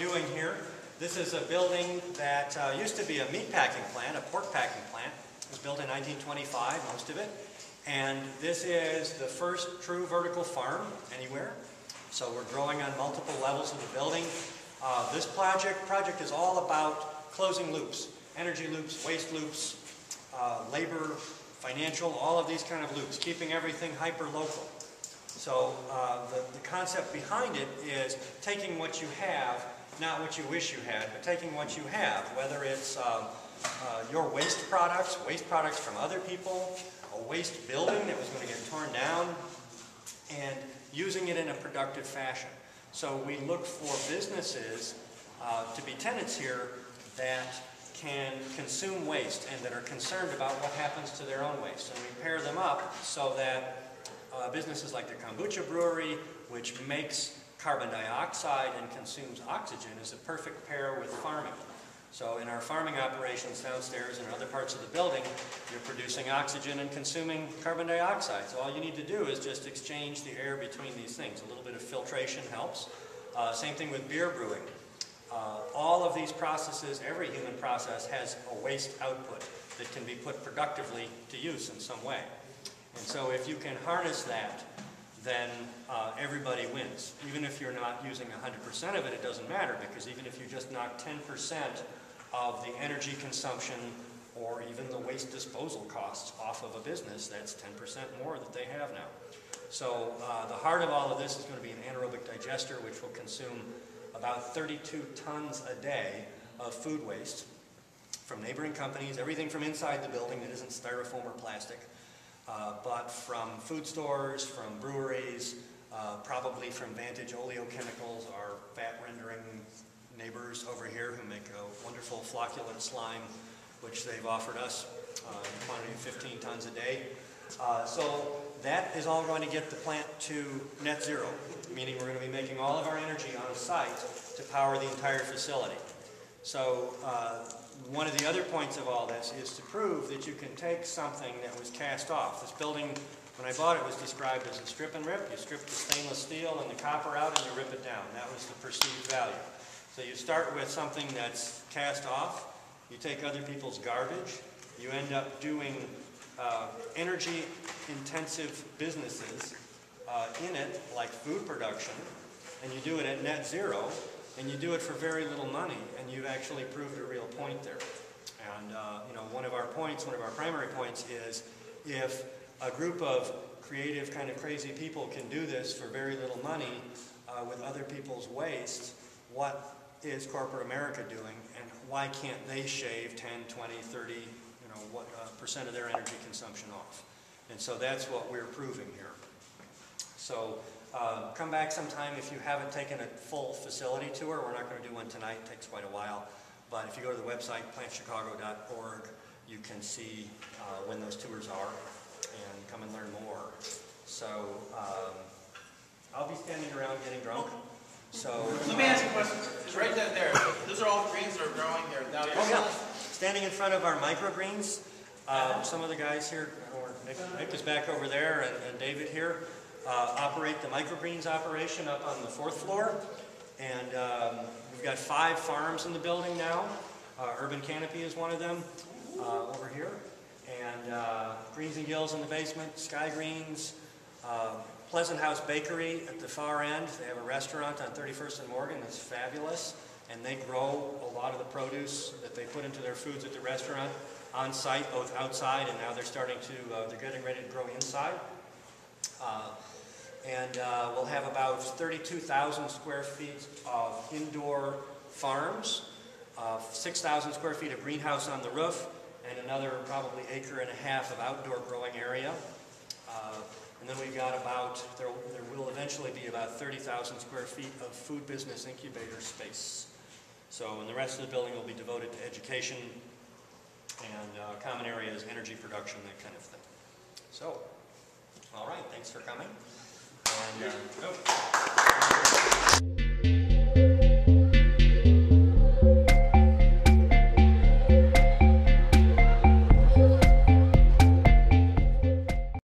doing here. This is a building that used to be a meat packing plant, a pork packing plant. It was built in 1925, most of it. And this is the first true vertical farm anywhere. So we're growing on multiple levels of the building. This project is all about closing loops, energy loops, waste loops, labor, financial, all of these kind of loops, keeping everything hyper-local. So the concept behind it is taking what you have, not what you wish you had, but taking what you have, whether it's your waste products from other people, a waste building that was going to get torn down, and using it in a productive fashion. So we look for businesses to be tenants here that can consume waste and that are concerned about what happens to their own waste. And we pair them up so that businesses like the Kombucha Brewery, which makes carbon dioxide and consumes oxygen, is a perfect pair with farming. So in our farming operations downstairs and other parts of the building, you're producing oxygen and consuming carbon dioxide. So all you need to do is just exchange the air between these things. A little bit of filtration helps. Same thing with beer brewing. All of these processes, every human process, has a waste output that can be put productively to use in some way. And so if you can harness that, then everybody wins. Even if you're not using 100% of it, it doesn't matter, because even if you just knock 10% of the energy consumption or even the waste disposal costs off of a business, that's 10% more that they have now. So the heart of all of this is going to be an anaerobic digester, which will consume about 32 tons a day of food waste from neighboring companies, everything from inside the building that isn't styrofoam or plastic, but from food stores, from breweries, probably from Vantage Oleochemicals, our fat rendering neighbors over here who make a wonderful flocculent slime, which they've offered us in a quantity of 15 tons a day. So that is all going to get the plant to net zero, meaning we're going to be making all of our energy on site to power the entire facility. So one of the other points of all this is to prove that you can take something that was cast off. This building, when I bought it, was described as a strip and rip. You strip the stainless steel and the copper out and you rip it down. That was the perceived value. So you start with something that's cast off, you take other people's garbage, you end up doing energy-intensive businesses in it, like food production, and you do it at net zero, and you do it for very little money, and you've actually proved a real point there. And you know, one of our primary points is, if a group of creative, kind of crazy people can do this for very little money with other people's waste, what is corporate America doing, and why can't they shave 10, 20, 30, percent of their energy consumption off? And so that's what we're proving here. So come back sometime if you haven't taken a full facility tour. We're not going to do one tonight. It takes quite a while. But if you go to the website, plantchicago.org, you can see when those tours are and come and learn more. So I'll be standing around getting drunk. So let me ask you a question. It's right there. Those are all the greens that are growing there. Now you're standing in front of our microgreens. Some of the guys here, or Nick is back over there, and David here, operate the microgreens operation up on the 4th floor. And we've got 5 farms in the building now. Urban Canopy is one of them over here. And Greens and Gills in the basement, Sky Greens, Pleasant House Bakery at the far end. They have a restaurant on 31st and Morgan that's fabulous. And they grow a lot of the produce that they put into their foods at the restaurant on site, both outside, and now they're starting to, they're getting ready to grow inside. We'll have about 32,000 square feet of indoor farms, 6,000 square feet of greenhouse on the roof, and another probably 1.5 acres of outdoor growing area. And then we've got about, there will eventually be about 30,000 square feet of food business incubator space. So, and the rest of the building will be devoted to education and common areas, energy production, that kind of thing. So, all right, thanks for coming. And,